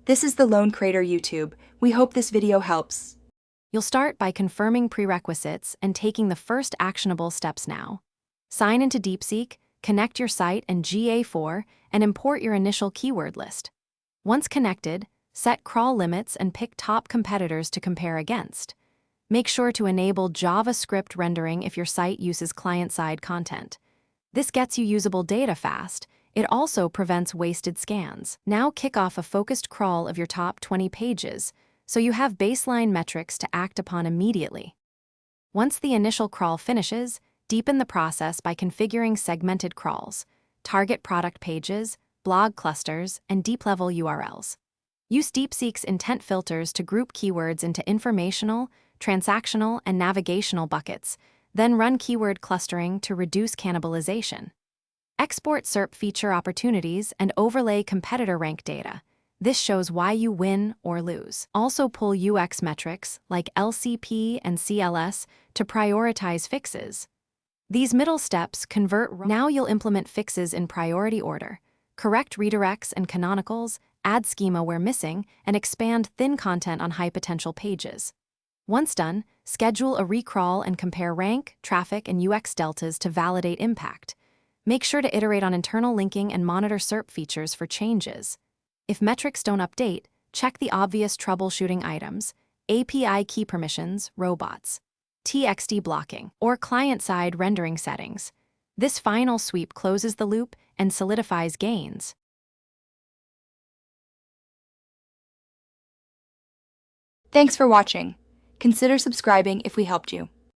This is the Lone Crater YouTube. We hope this video helps. You'll start by confirming prerequisites and taking the first actionable steps now. Sign into Deepseek, connect your site and GA4, and import your initial keyword list. Once connected, set crawl limits and pick top competitors to compare against. Make sure to enable JavaScript rendering if your site uses client-side content. This gets you usable data fast. It also prevents wasted scans. Now kick off a focused crawl of your top 20 pages, so you have baseline metrics to act upon immediately. Once the initial crawl finishes, deepen the process by configuring segmented crawls, target product pages, blog clusters, and deep-level URLs. Use Deepseek's intent filters to group keywords into informational, transactional, and navigational buckets, then run keyword clustering to reduce cannibalization. Export SERP feature opportunities and overlay competitor rank data. This shows why you win or lose. Also pull UX metrics like LCP and CLS to prioritize fixes. These middle steps convert. Now you'll implement fixes in priority order, correct redirects and canonicals, add schema where missing, and expand thin content on high-potential pages. Once done, schedule a recrawl and compare rank, traffic, and UX deltas to validate impact. Make sure to iterate on internal linking and monitor SERP features for changes. If metrics don't update, check the obvious troubleshooting items: API key permissions, robots, TXT blocking, or client-side rendering settings. This final sweep closes the loop and solidifies gains. Thanks for watching. Consider subscribing if we helped you.